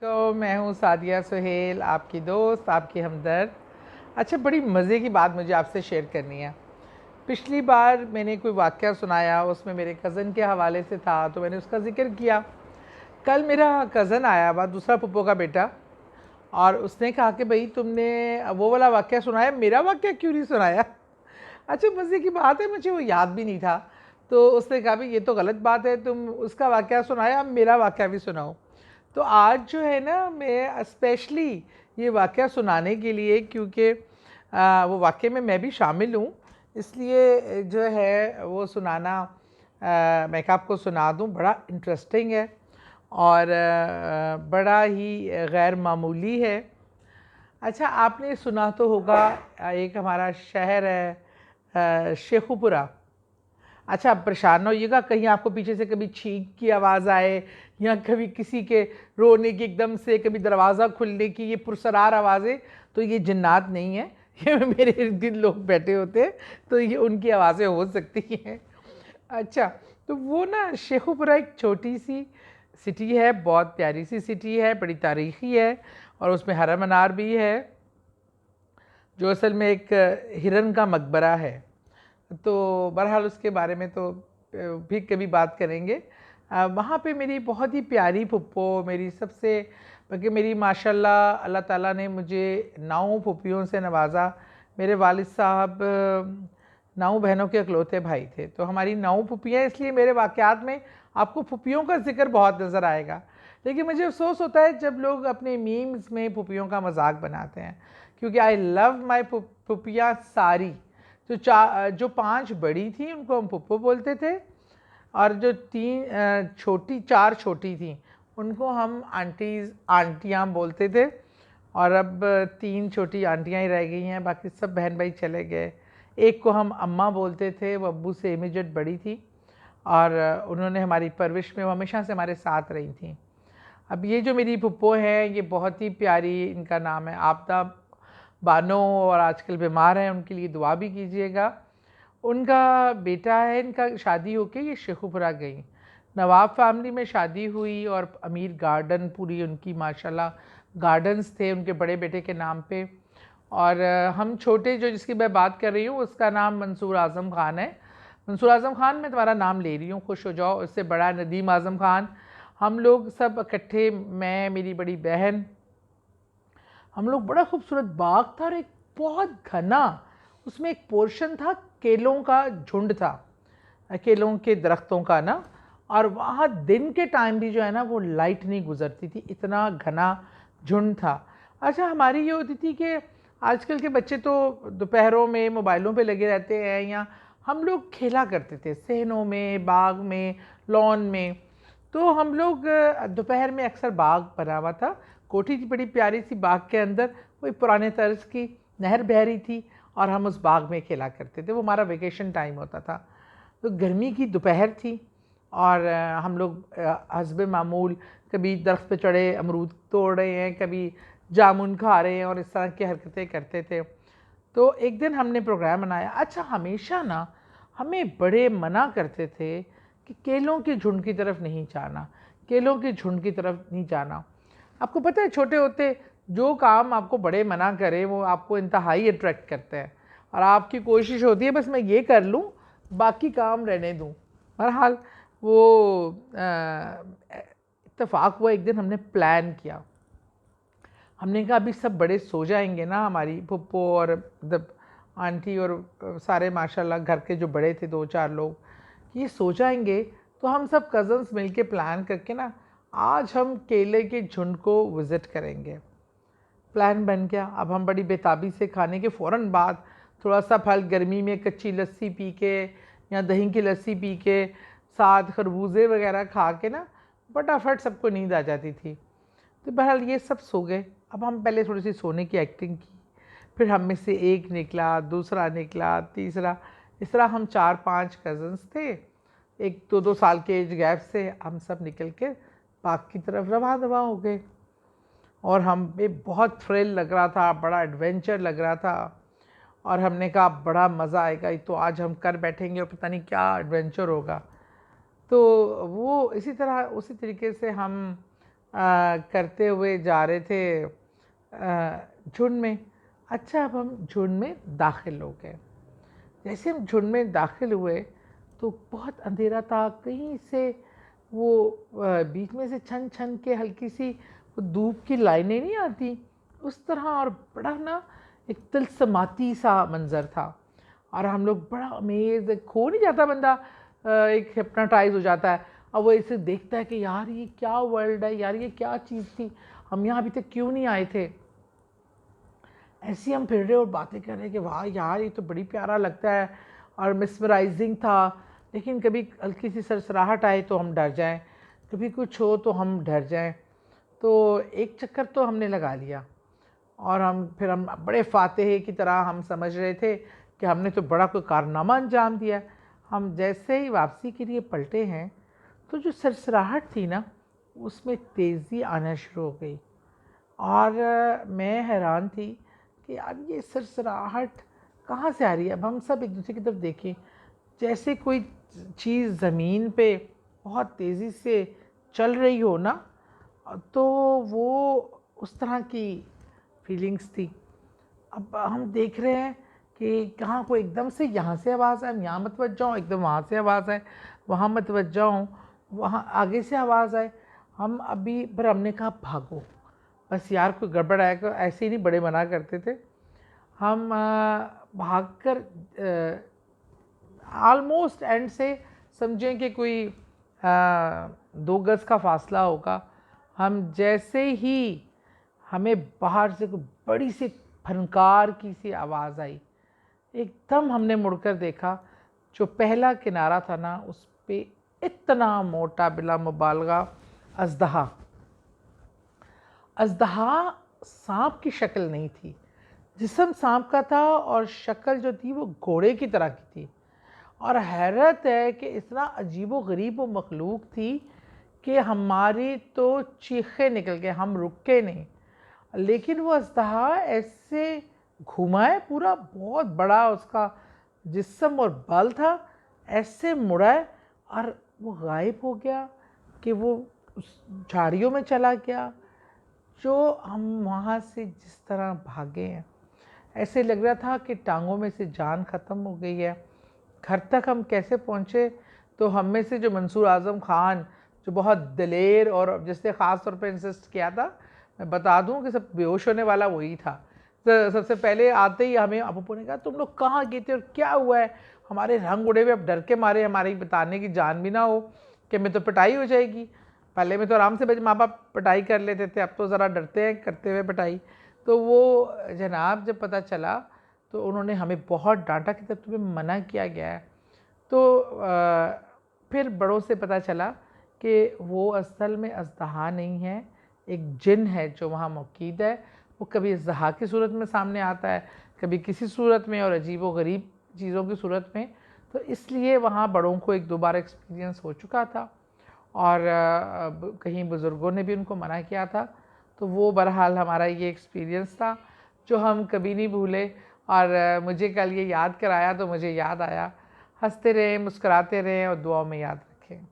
तो मैं हूँ सादिया सुहेल, आपकी दोस्त, आपकी हमदर्द। अच्छा, बड़ी मज़े की बात मुझे आपसे शेयर करनी है। पिछली बार मैंने कोई वाक़या सुनाया, उसमें मेरे कज़न के हवाले से था, तो मैंने उसका ज़िक्र किया। कल मेरा कज़न आया हुआ, दूसरा पप्पो का बेटा, और उसने कहा कि भाई तुमने वो वाला वाक़या सुनाया, मेरा वाक़या क्यों नहीं सुनाया? अच्छा, मज़े की बात है, मुझे वो याद भी नहीं था। तो उसने कहा भाई ये तो गलत बात है, तुम उसका वाक़या सुनाया, अब मेरा वाक़या भी सुनाओ। तो आज जो है ना, मैं स्पेशली ये वाक़या सुनाने के लिए, क्योंकि वो वाक़ये में मैं भी शामिल हूँ, इसलिए जो है वो सुनाना मैं क्या आपको सुना दूँ। बड़ा इंटरेस्टिंग है और बड़ा ही गैर मामूली है। अच्छा, आपने सुना तो होगा, एक हमारा शहर है शेखुपुरा। अच्छा, आप परेशान ना होइएगा, कहीं आपको पीछे से कभी छींक की आवाज़ आए या कभी किसी के रोने की एकदम से, कभी दरवाज़ा खुलने की, ये पुरसरार आवाज़ें, तो ये जिन्नात नहीं है, ये मेरे इर्द गिर्द लोग बैठे होते हैं, तो ये उनकी आवाज़ें हो सकती हैं। अच्छा, तो वो ना शेखुपुरा एक छोटी सी सिटी है, बहुत प्यारी सी सिटी है, बड़ी तारीखी है, और उसमें हरम मनार भी है, जो असल में एक हिरन का मकबरा है। तो बहरहाल उसके बारे में तो भी कभी बात करेंगे। वहाँ पे मेरी बहुत ही प्यारी फुप्पो, मेरी सबसे, बल्कि मेरी माशाल्लाह अल्लाह ताला ने मुझे 9 फुप्पियों से नवाजा। मेरे वालिद साहब 9 बहनों के इकलौते भाई थे, तो हमारी 9 फुप्पियाँ, इसलिए मेरे वाक़यात में आपको फुप्पियों का ज़िक्र बहुत नज़र आएगा। लेकिन मुझे अफ़सोस होता है जब लोग अपने मीम्स में फुप्पियों का मजाक बनाते हैं, क्योंकि आई लव माई फुप्पियाँ सारी। जो 5 बड़ी थी उनको हम पुप्पो बोलते थे, और जो 4 छोटी थी उनको हम आंटियाँ बोलते थे। और अब 3 छोटी आंटियाँ ही रह गई हैं, बाकी सब बहन भाई चले गए। एक को हम अम्मा बोलते थे, वो अब्बू से इमीडिएट बड़ी थी, और उन्होंने हमारी परवरिश में, वो हमेशा से हमारे साथ रही थी। अब ये जो मेरी फुप्पो है, ये बहुत ही प्यारी, इनका नाम है आबदा बानो, और आजकल बीमार हैं, उनके लिए दुआ भी कीजिएगा। उनका बेटा है, इनका शादी होके ये शेखुपुरा गई। नवाब फैमिली में शादी हुई, और अमीर गार्डन पूरी उनकी माशाल्लाह गार्डन्स थे उनके बड़े बेटे के नाम पे। और हम छोटे, जो जिसकी मैं बात कर रही हूँ, उसका नाम मंसूर आज़म ख़ान है। मंसूर आज़म ख़ान, मैं तुम्हारा नाम ले रही हूँ, खुश हो जाओ। इससे बड़ा नदीम आज़म ख़ान। हम लोग सब इकट्ठे, मैं, मेरी बड़ी बहन, हम लोग, बड़ा खूबसूरत बाग था, और एक बहुत घना, उसमें एक पोर्शन था, केलों का झुंड था, केलों के दरख्तों का ना। और वहाँ दिन के टाइम भी जो है ना, वो लाइट नहीं गुजरती थी, इतना घना झुंड था। अच्छा, हमारी ये होती थी कि आजकल के बच्चे तो दोपहरों में मोबाइलों पे लगे रहते हैं, या हम लोग खेला करते थे सहनों में, बाग में, लॉन में। तो हम लोग दोपहर में अक्सर बाग बना हुआ था, कोठी थी बड़ी प्यारी सी, बाग के अंदर कोई पुराने तर्ज की नहर बह रही थी, और हम उस बाग में खेला करते थे। वो हमारा वेकेशन टाइम होता था। तो गर्मी की दोपहर थी, और हम लोग हस्बे मामूल कभी दरख्त पे चढ़े अमरूद तोड़ रहे हैं, कभी जामुन खा रहे हैं, और इस तरह की हरकतें करते थे। तो एक दिन हमने प्रोग्राम बनाया। अच्छा, हमेशा ना हमें बड़े मना करते थे कि केलों के झुंड की तरफ नहीं जाना, केलों के झुंड की तरफ नहीं जाना। आपको पता है, छोटे होते जो काम आपको बड़े मना करें, वो आपको इंतहाई अट्रैक्ट करते हैं, और आपकी कोशिश होती है बस मैं ये कर लूँ, बाकी काम रहने दूँ। बहरहाल वो इत्तेफाक हुआ, एक दिन हमने प्लान किया। हमने कहा अभी सब बड़े सो जाएंगे ना, हमारी फुप्पो और मतलब आंटी और सारे माशाल्लाह घर के जो बड़े थे 2-4 लोग, ये सो जाएंगे, तो हम सब कज़न्स मिलके प्लान करके ना आज हम केले के झुंड को विज़िट करेंगे। प्लान बन गया। अब हम बड़ी बेताबी से खाने के फ़ौरन बाद थोड़ा सा फल, गर्मी में कच्ची लस्सी पी के या दही की लस्सी पी के, साथ खरबूजे वगैरह खा के ना, फटाफट सबको नींद आ जाती थी। तो बहरहाल ये सब सो गए। अब हम पहले थोड़ी सी सोने की एक्टिंग की, फिर हम में से एक निकला, दूसरा निकला, तीसरा, इस तरह हम 4-5 कज़न्स थे, एक 2-2 साल के एज गैप से हम सब निकल के पार्क की तरफ रवा दवा हो गए। और हमें बहुत थ्रिल लग रहा था, बड़ा एडवेंचर लग रहा था, और हमने कहा बड़ा मज़ा आएगा, ये तो आज हम कर बैठेंगे और पता नहीं क्या एडवेंचर होगा। तो वो इसी तरह, उसी तरीके से हम करते हुए जा रहे थे झुंड में। अच्छा, अब हम झुंड में दाखिल हो गए। जैसे हम झुंड में दाखिल हुए तो बहुत अंधेरा था, कहीं से वो बीच में से छन छन के हल्की सी वो धूप की लाइनें नहीं आती उस तरह, और बड़ा ना एक तिलस्माती सा मंज़र था। और हम लोग बड़ा अमेज, खो नहीं जाता बंदा, एक हिप्नोटाइज हो जाता है और वो इसे देखता है कि यार ये क्या वर्ल्ड है, यार ये क्या चीज़ थी, हम यहाँ अभी तक क्यों नहीं आए थे। ऐसे ही हम फिर रहे और बातें कर रहे कि वाह यार ये तो बड़ी प्यारा लगता है और मिसमराइजिंग था। लेकिन कभी हल्की सी सरसराहट आए तो हम डर जाएं, कभी कुछ हो तो हम डर जाएं। तो एक चक्कर तो हमने लगा लिया और हम बड़े फातेहे की तरह हम समझ रहे थे कि हमने तो बड़ा कोई कारनामा अंजाम दिया। हम जैसे ही वापसी के लिए पलटे हैं तो जो सरसराहट थी ना उसमें तेज़ी आना शुरू हो गई। और मैं हैरान थी कि यार ये सरसराहट कहाँ से आ रही है। अब हम सब एक दूसरे की तरफ देखें, जैसे कोई चीज़ ज़मीन पे बहुत तेज़ी से चल रही हो ना, तो वो उस तरह की फीलिंग्स थी। अब हम देख रहे हैं कि कहाँ को एकदम से यहाँ से आवाज़ आए, यहाँ मत बच जाओ, एकदम वहाँ से आवाज़ आए, वहाँ मत बच जाओ, वहाँ आगे से आवाज़ आए। हम अभी पर हमने कहा भागो बस यार, कोई गड़बड़ आएगा, ऐसे ही नहीं बड़े मना करते थे। हम भाग कर ऑलमोस्ट एंड से समझें कि कोई 2 गज़ का फासला होगा। हम जैसे ही हमें बाहर से कोई बड़ी सी फनकार की सी आवाज़ आई, एकदम हमने मुड़कर देखा, जो पहला किनारा था ना उस पे इतना मोटा बिला मुबालगा अजदहा। अजदहा सांप की शक्ल नहीं थी, जिस्म सांप का था और शक्ल जो थी वो घोड़े की तरह की थी। और हैरत है कि इतना अजीबो गरीब वो मखलूक थी कि हमारी तो चीखें निकल गए, हम रुके नहीं। लेकिन वो अजदहा ऐसे घुमाए, पूरा बहुत बड़ा उसका जिस्म और बल था, ऐसे मुड़ा है और वो गायब हो गया कि वो उस झाड़ियों में चला गया। जो हम वहाँ से जिस तरह भागे हैं, ऐसे लग रहा था कि टांगों में से जान ख़त्म हो गई है। घर तक हम कैसे पहुँचे, तो हम में से जो मंसूर आज़म ख़ान, जो बहुत दलेर और जिसने ख़ास तौर पे इंसिस्ट किया था, मैं बता दूं कि सब बेहोश होने वाला वही था। तो सबसे पहले आते ही हमें अबू ने कहा तुम लोग कहाँ गए थे और क्या हुआ है। हमारे रंग उड़े हुए, अब डर के मारे हमारी बताने की जान भी ना हो कि मैं तो पिटाई हो जाएगी। पहले में तो आराम से माँ बाप पिटाई कर लेते थे, अब तो ज़रा डरते हैं करते हुए पिटाई। तो वो जनाब जब पता चला तो उन्होंने हमें बहुत डांटा कि तब तुम्हें मना किया गया है। तो फिर बड़ों से पता चला कि वो असल में अजदहा नहीं है, एक जिन है जो वहाँ मौजूद है। वो कभी अजदहा की सूरत में सामने आता है, कभी किसी सूरत में और अजीब व गरीब चीज़ों की सूरत में। तो इसलिए वहाँ बड़ों को एक दो बार एक्सपीरियंस हो चुका था और कहीं बुज़ुर्गों ने भी उनको मना किया था। तो वो बहरहाल हमारा ये एक्सपीरियंस था जो हम कभी नहीं भूले। और मुझे कल ये याद कराया तो मुझे याद आया। हंसते रहें, मुस्कुराते रहें और दुआओं में याद रखें।